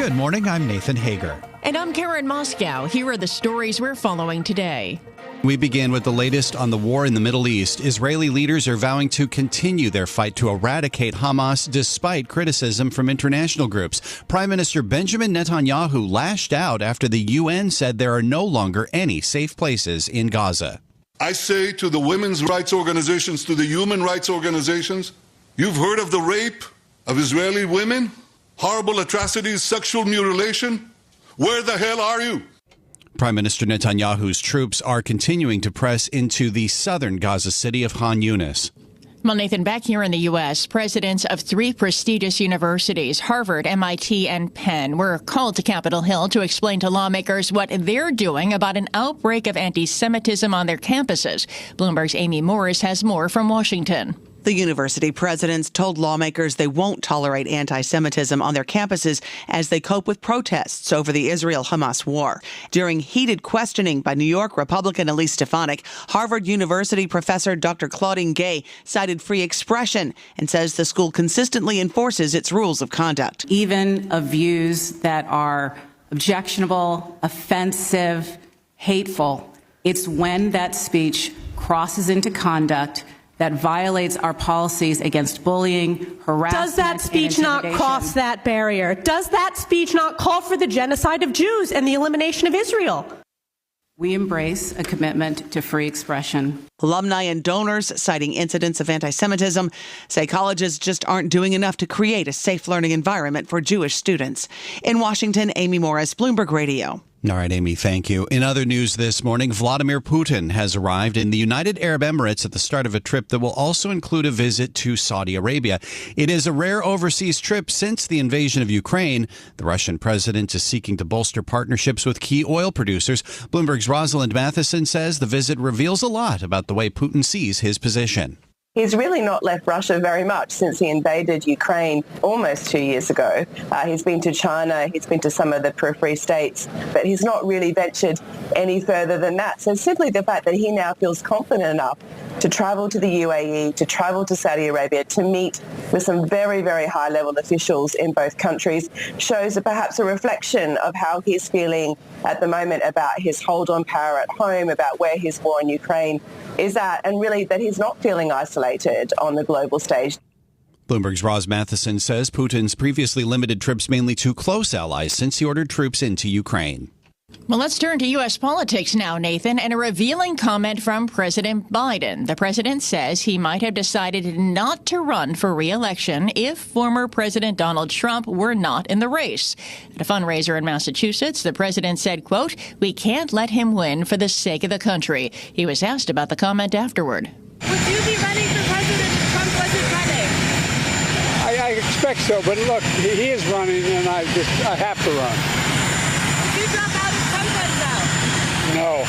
Good morning, I'm Nathan Hager. And I'm Karen Moscow. Here are the stories we're following today. We begin with the latest on the war in the Middle East. Israeli leaders are vowing to continue their fight to eradicate Hamas despite criticism from international groups. Prime Minister Benjamin Netanyahu lashed out after the UN said there are no longer any safe places in Gaza. I say to the women's rights organizations, to the human rights organizations, you've heard of the rape of Israeli women? Horrible atrocities, sexual mutilation? Where the hell are you? Prime Minister Netanyahu's troops are continuing to press into the southern Gaza city of Khan Yunis. Well, Nathan, back here in the U.S., presidents of three prestigious universities, Harvard, MIT, and Penn, were called to Capitol Hill to explain to lawmakers what they're doing about an outbreak of anti-Semitism on their campuses. Bloomberg's Amy Morris has more from Washington. The university presidents told lawmakers they won't tolerate anti-Semitism on their campuses as they cope with protests over the Israel-Hamas war. During heated questioning by New York Republican Elis Stephonic, Harvard University professor Dr. Clauding Gay cited free expression and says the school consistently enforces its rules of conduct. Even of views that are objectionable, offensive, hateful, it's when that speech crosses into conduct that violates our policies against bullying, harassment, Does that speech not cross that barrier? Does that speech not call for the genocide of Jews and the elimination of Israel? We embrace a commitment to free expression. Alumni and donors, citing incidents of anti-Semitism, say colleges just aren't doing enough to create a safe learning environment for Jewish students. In Washington, Amy Morris, Bloomberg Radio. All right, Amy, thank you. In other news this morning, Vladimir Putin has arrived in the United Arab Emirates at the start of a trip that will also include a visit to Saudi Arabia. It is a rare overseas trip since the invasion of Ukraine. The Russian president is seeking to bolster partnerships with key oil producers. Bloomberg's Rosalind Matheson says the visit reveals a lot about the way Putin sees his position. He's really not left Russia very much since he invaded Ukraine almost 2 years ago. He's been to China, he's been to some of the periphery states, but he's not really ventured any further than that. So simply the fact that he now feels confident enough to travel to the UAE, to travel to Saudi Arabia, to meet with some very, very high-level officials in both countries shows perhaps a reflection of how he's feeling at the moment about his hold on power at home, about where his war in Ukraine is at, and really that he's not feeling isolated on the global stage. Bloomberg's Roz Matheson says Putin's previously limited trips mainly to close allies since he ordered troops into Ukraine. Well, let's turn to U.S. politics now, Nathan, and a revealing comment from President Biden. The president says he might have decided not to run for re-election if former President Donald Trump were not in the race. At a fundraiser in Massachusetts, the president said, quote, "We can't let him win for the sake of the country." He was asked about the comment afterward. Would you be running for president if Trump wasn't running? I expect so, but look, he is running, and I have to run. Would you drop out if Trump runs out? No,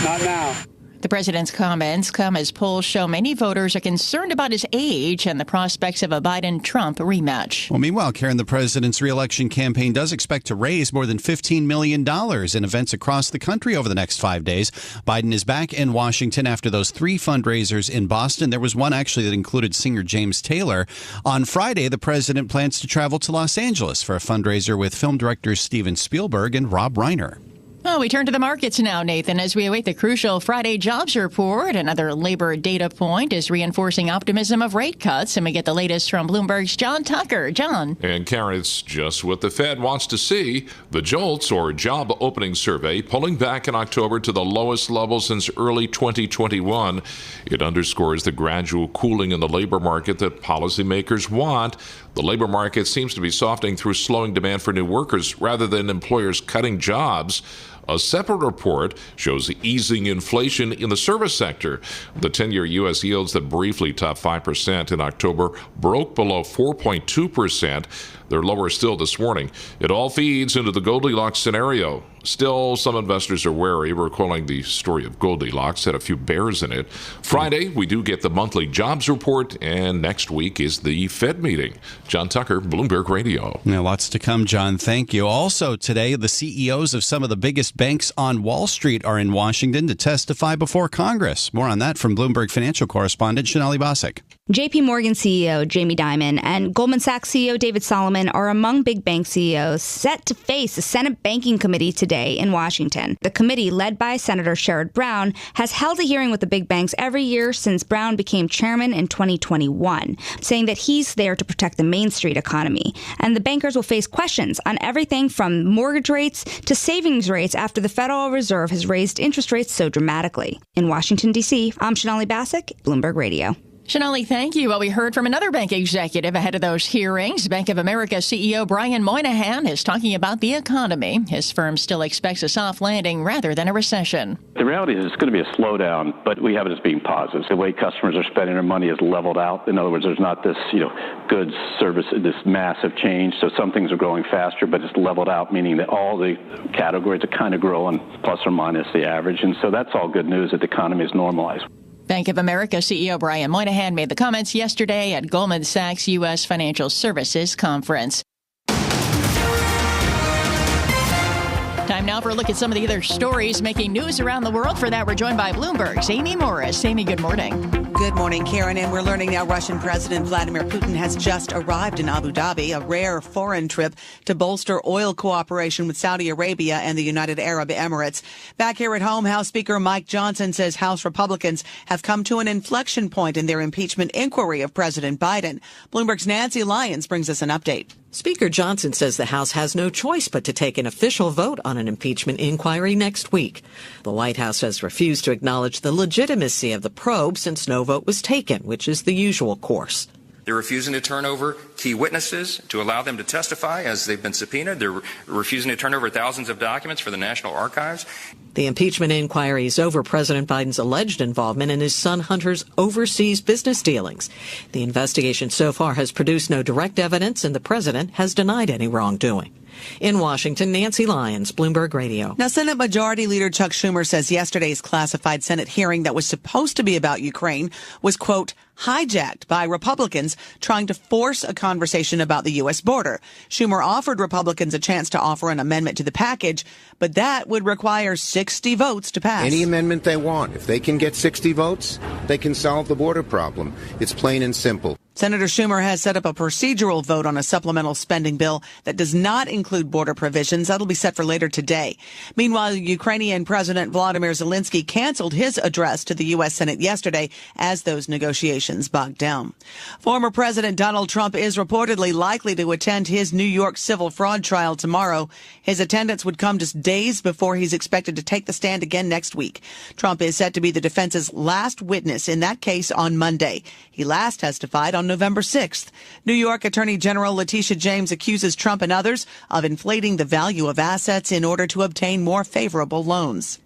not now. The president's comments come as polls show many voters are concerned about his age and the prospects of a Biden-Trump rematch. Well, meanwhile, Karen, the president's re-election campaign does expect to raise more than $15 million in events across the country over the next 5 days. Biden is back in Washington after those three fundraisers in Boston. There was one actually that included singer James Taylor. On Friday, the president plans to travel to Los Angeles for a fundraiser with film directors Steven Spielberg and Rob Reiner. Well, we turn to the markets now, Nathan, as we await the crucial Friday jobs report. Another labor data point is reinforcing optimism of rate cuts. And we get the latest from Bloomberg's John Tucker. John. And Karen, it's just what the Fed wants to see. The JOLTS, or Job Opening Survey, pulling back in October to the lowest level since early 2021. It underscores the gradual cooling in the labor market that policymakers want. The labor market seems to be softening through slowing demand for new workers rather than employers cutting jobs. A separate report shows easing inflation in the service sector. The 10-year U.S. yields that briefly topped 5% in October broke below 4.2%. They're lower still this morning. It all feeds into the Goldilocks scenario. Still, some investors are wary. We're calling the story of Goldilocks, had a few bears in it. Friday, we do get the monthly jobs report, and next week is the Fed meeting. John Tucker, Bloomberg Radio. Now, lots to come, John. Thank you. Also today, the CEOs of some of the biggest banks on Wall Street are in Washington to testify before Congress. More on that from Bloomberg financial correspondent Sonali Basak. JP Morgan CEO Jamie Dimon and Goldman Sachs CEO David Solomon are among big bank CEOs set to face the Senate Banking Committee today in Washington. The committee, led by Senator Sherrod Brown, has held a hearing with the big banks every year since Brown became chairman in 2021, saying that he's there to protect the Main Street economy. And the bankers will face questions on everything from mortgage rates to savings rates after the Federal Reserve has raised interest rates so dramatically. In Washington, D.C., I'm Shanali Basak, Bloomberg Radio. Shanali, thank you. Well, we heard from another bank executive ahead of those hearings. Bank of America CEO Brian Moynihan is talking about the economy. His firm still expects a soft landing rather than a recession. The reality is it's going to be a slowdown, but we have it as being positive. The way customers are spending their money is leveled out. In other words, there's not this, goods, service, this massive change. So some things are growing faster, but it's leveled out, meaning that all the categories are kind of growing plus or minus the average. And so that's all good news that the economy is normalized. Bank of America CEO Brian Moynihan made the comments yesterday at Goldman Sachs U.S. Financial Services Conference. Time now for a look at some of the other stories making news around the world. For that, we're joined by Bloomberg's Amy Morris. Amy, good morning. Good morning, Karen. And we're learning now Russian President Vladimir Putin has just arrived in Abu Dhabi, a rare foreign trip to bolster oil cooperation with Saudi Arabia and the United Arab Emirates. Back here at home, House Speaker Mike Johnson says House Republicans have come to an inflection point in their impeachment inquiry of President Biden. Bloomberg's Nancy Lyons brings us an update. Speaker Johnson says the House has no choice but to take an official vote on an impeachment inquiry next week. The White House has refused to acknowledge the legitimacy of the probe since no vote was taken, which is the usual course. They're refusing to turn over key witnesses to allow them to testify as they've been subpoenaed. They're refusing to turn over thousands of documents for the National Archives. The impeachment inquiry is over President Biden's alleged involvement in his son Hunter's overseas business dealings. The investigation so far has produced no direct evidence, and the president has denied any wrongdoing. In Washington, Nancy Lyons, Bloomberg Radio. Now, Senate Majority Leader Chuck Schumer says yesterday's classified Senate hearing that was supposed to be about Ukraine was, quote, hijacked by Republicans trying to force a conversation about the U.S. border. Schumer offered Republicans a chance to offer an amendment to the package, but that would require 60 votes to pass. Any amendment they want. If they can get 60 votes, they can solve the border problem. It's plain and simple. Senator Schumer has set up a procedural vote on a supplemental spending bill that does not include border provisions. That'll be set for later today. Meanwhile, Ukrainian President Vladimir Zelensky canceled his address to the U.S. Senate yesterday as those negotiations bogged down. Former President Donald Trump is reportedly likely to attend his New York civil fraud trial tomorrow. His attendance would come just days before he's expected to take the stand again next week. Trump is set to be the defense's last witness in that case on Monday. He last testified on November 6th. New York Attorney General Letitia James accuses Trump and others of inflating the value of assets in order to obtain more favorable loans.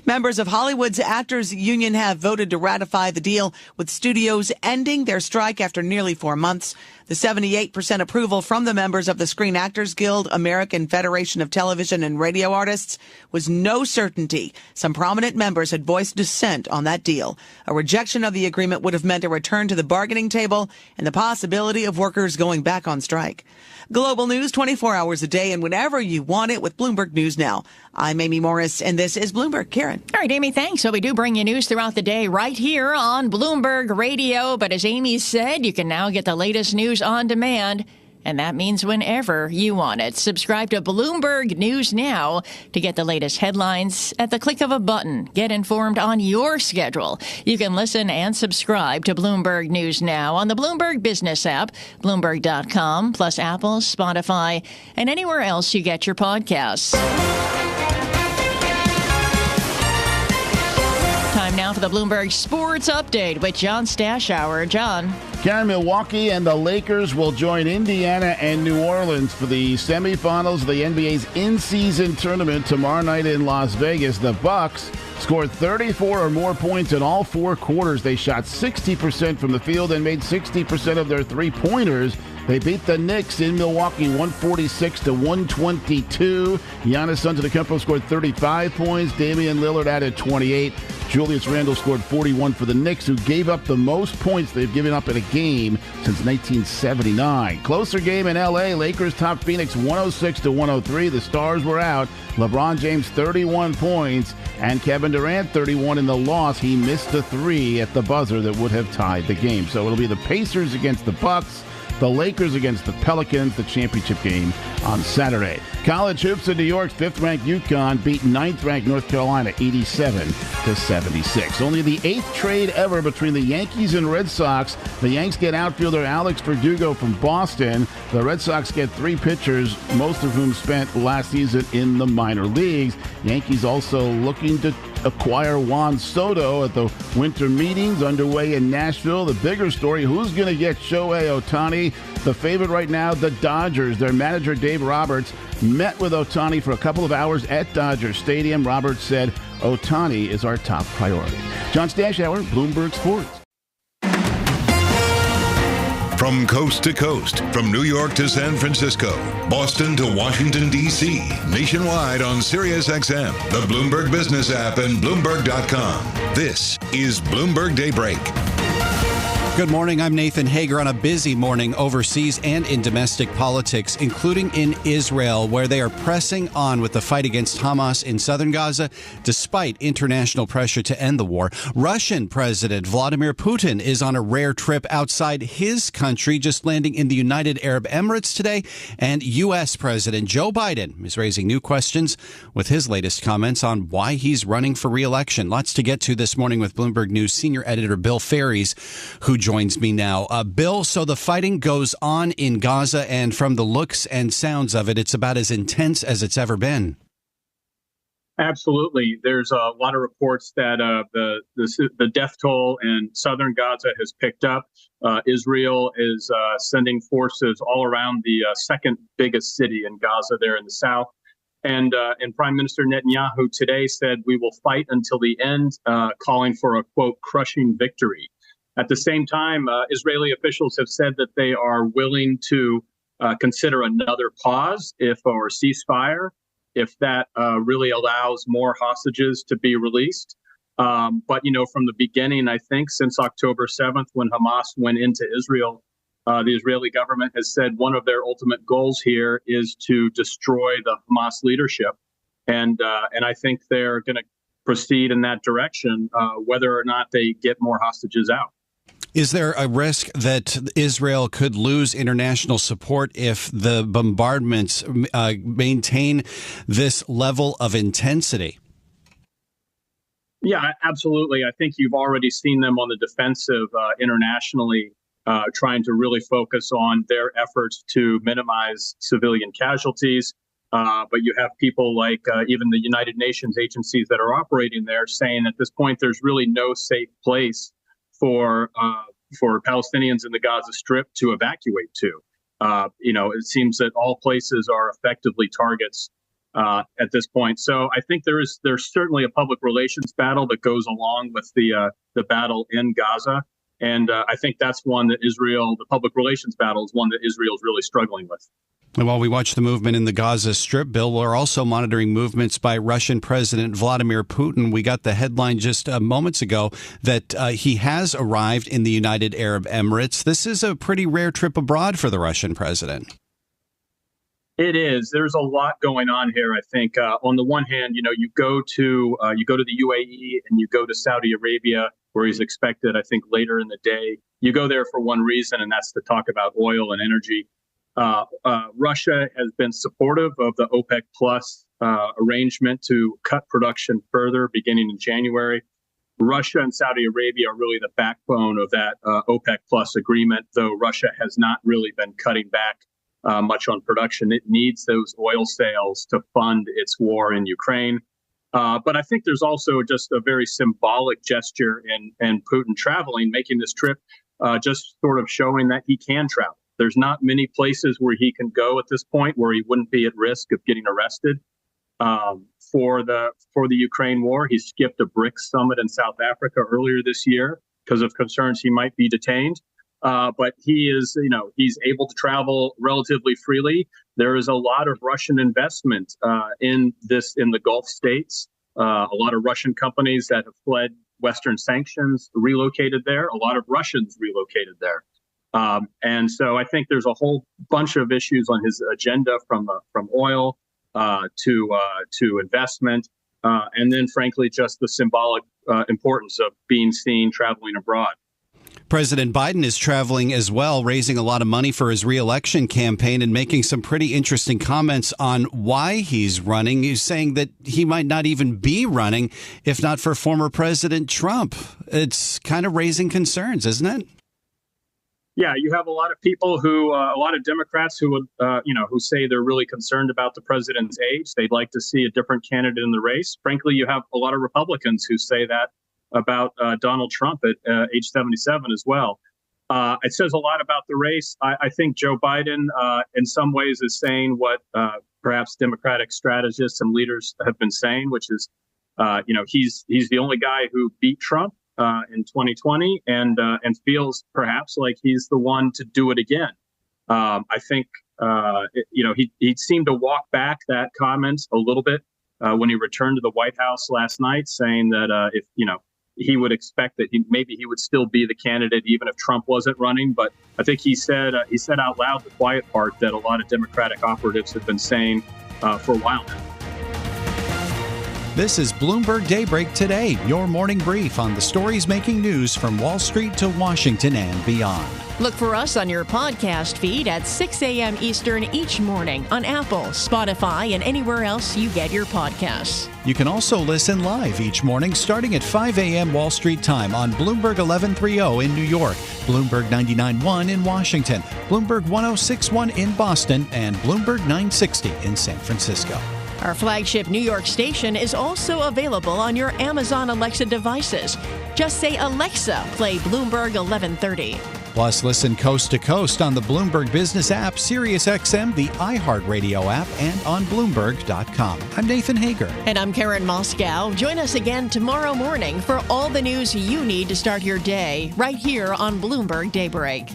Members of Hollywood's Actors Union have voted to ratify the deal with studios ending their strike after nearly 4 months. The 78% approval from the members of the Screen Actors Guild, American Federation of Television and Radio Artists, was no certainty. Some prominent members had voiced dissent on that deal. A rejection of the agreement would have meant a return to the bargaining table and the possibility of workers going back on strike. Global news 24 hours a day and whenever you want it with Bloomberg News Now. I'm Amy Morris, and this is Bloomberg. Karen. All right, Amy, thanks. So we do bring you news throughout the day right here on Bloomberg Radio. But as Amy said, you can now get the latest news on demand. And that means whenever you want it. Subscribe to Bloomberg News Now to get the latest headlines at the click of a button. Get informed on your schedule. You can listen and subscribe to Bloomberg News Now on the Bloomberg Business app, Bloomberg.com, plus Apple, Spotify, and anywhere else you get your podcasts. Time now for the Bloomberg Sports Update with John Stashower. John. Karen, Milwaukee and the Lakers will join Indiana and New Orleans for the semifinals of the NBA's in-season tournament tomorrow night in Las Vegas. The Bucks scored 34 or more points in all 4 quarters. They shot 60% from the field and made 60% of their three-pointers. They beat the Knicks in Milwaukee 146-122. Giannis Antetokounmpo scored 35 points. Damian Lillard added 28. Julius Randle scored 41 for the Knicks, who gave up the most points they've given up in a game since 1979. Closer game in L.A. Lakers topped Phoenix 106-103. The Stars were out. LeBron James 31 points and Kevin Durant 31 in the loss. He missed a three at the buzzer that would have tied the game. So it'll be the Pacers against the Bucks, the Lakers against the Pelicans, the championship game on Saturday. College hoops in New York, 5th-ranked UConn beat 9th-ranked North Carolina 87-76. Only the 8th trade ever between the Yankees and Red Sox. The Yanks get outfielder Alex Verdugo from Boston. The Red Sox get 3 pitchers, most of whom spent last season in the minor leagues. Yankees also looking to acquire Juan Soto at the winter meetings underway in Nashville. The bigger story, who's going to get Shohei Ohtani? The favorite right now, the Dodgers. Their manager, Dave Roberts, met with Ohtani for a couple of hours at Dodger Stadium. Roberts said, Ohtani is our top priority. John Stashower, Bloomberg Sports. From coast to coast, from New York to San Francisco, Boston to Washington, D.C., nationwide on SiriusXM, the Bloomberg Business app, and Bloomberg.com. This is Bloomberg Daybreak. Good morning. I'm Nathan Hager on a busy morning overseas and in domestic politics, including in Israel, where they are pressing on with the fight against Hamas in southern Gaza, despite international pressure to end the war. Russian President Vladimir Putin is on a rare trip outside his country, just landing in the United Arab Emirates today. And U.S. President Joe Biden is raising new questions with his latest comments on why he's running for re-election. Lots to get to this morning with Bloomberg News senior editor Bill Ferries, who joins me now. Bill, so the fighting goes on in Gaza, and from the looks and sounds of it, it's about as intense as it's ever been. Absolutely. There's a lot of reports that the death toll in southern Gaza has picked up. Israel is sending forces all around the second biggest city in Gaza there in the south. And Prime Minister Netanyahu today said, we will fight until the end, calling for a, quote, crushing victory. At the same time, Israeli officials have said that they are willing to consider another pause or ceasefire if that really allows more hostages to be released. But, from the beginning, I think since October 7th, when Hamas went into Israel, the Israeli government has said one of their ultimate goals here is to destroy the Hamas leadership. And I think they're going to proceed in that direction, whether or not they get more hostages out. Is there a risk that Israel could lose international support if the bombardments maintain this level of intensity? Yeah, absolutely. I think you've already seen them on the defensive internationally, trying to really focus on their efforts to minimize civilian casualties. But you have people like even the United Nations agencies that are operating there saying at this point there's really no safe place for Palestinians in the Gaza Strip to evacuate to. It seems that all places are effectively targets at this point. So I think there's certainly a public relations battle that goes along with the battle in Gaza. And I think that's one that the public relations battle is one that Israel is really struggling with. And while we watch the movement in the Gaza Strip, Bill, we're also monitoring movements by Russian President Vladimir Putin. We got the headline just moments ago that he has arrived in the United Arab Emirates. This is a pretty rare trip abroad for the Russian president. It is. There's a lot going on here, I think. On the one hand, you go to the UAE and you go to Saudi Arabia, where he's expected, I think, later in the day. You go there for one reason, and that's to talk about oil and energy. Russia has been supportive of the OPEC Plus arrangement to cut production further beginning in January. Russia and Saudi Arabia are really the backbone of that OPEC Plus agreement, though Russia has not really been cutting back much on production. It needs those oil sales to fund its war in Ukraine. But I think there's also just a very symbolic gesture in Putin traveling, making this trip, just sort of showing that he can travel. There's not many places where he can go at this point where he wouldn't be at risk of getting arrested for the Ukraine war. He skipped a BRICS summit in South Africa earlier this year because of concerns he might be detained. But he's able to travel relatively freely. There is a lot of Russian investment in the Gulf states. A lot of Russian companies that have fled Western sanctions relocated there. A lot of Russians relocated there. And so I think there's a whole bunch of issues on his agenda, from oil to investment, and then, frankly, just the symbolic importance of being seen traveling abroad. President Biden is traveling as well, raising a lot of money for his reelection campaign and making some pretty interesting comments on why he's running. He's saying that he might not even be running if not for former President Trump. It's kind of raising concerns, isn't it? Yeah, you have a lot of people a lot of Democrats who would, who say they're really concerned about the president's age. They'd like to see a different candidate in the race. Frankly, you have a lot of Republicans who say that about Donald Trump at age 77 as well. It says a lot about the race. I think Joe Biden, in some ways, is saying what perhaps Democratic strategists and leaders have been saying, which is, he's the only guy who beat Trump in 2020, and feels perhaps like he's the one to do it again. I think he seemed to walk back that comment a little bit when he returned to the White House last night, saying that if he would expect that he would still be the candidate even if Trump wasn't running. But I think he said out loud the quiet part that a lot of Democratic operatives have been saying for a while now. This is Bloomberg Daybreak Today, your morning brief on the stories making news from Wall Street to Washington and beyond. Look for us on your podcast feed at 6 a.m. Eastern each morning on Apple, Spotify, and anywhere else you get your podcasts. You can also listen live each morning starting at 5 a.m. Wall Street time on Bloomberg 1130 in New York, Bloomberg 99.1 in Washington, Bloomberg 106.1 in Boston, and Bloomberg 960 in San Francisco. Our flagship New York station is also available on your Amazon Alexa devices. Just say, Alexa, play Bloomberg 1130. Plus, listen coast to coast on the Bloomberg Business app, SiriusXM, the iHeartRadio app, and on Bloomberg.com. I'm Nathan Hager. And I'm Karen Moscow. Join us again tomorrow morning for all the news you need to start your day right here on Bloomberg Daybreak.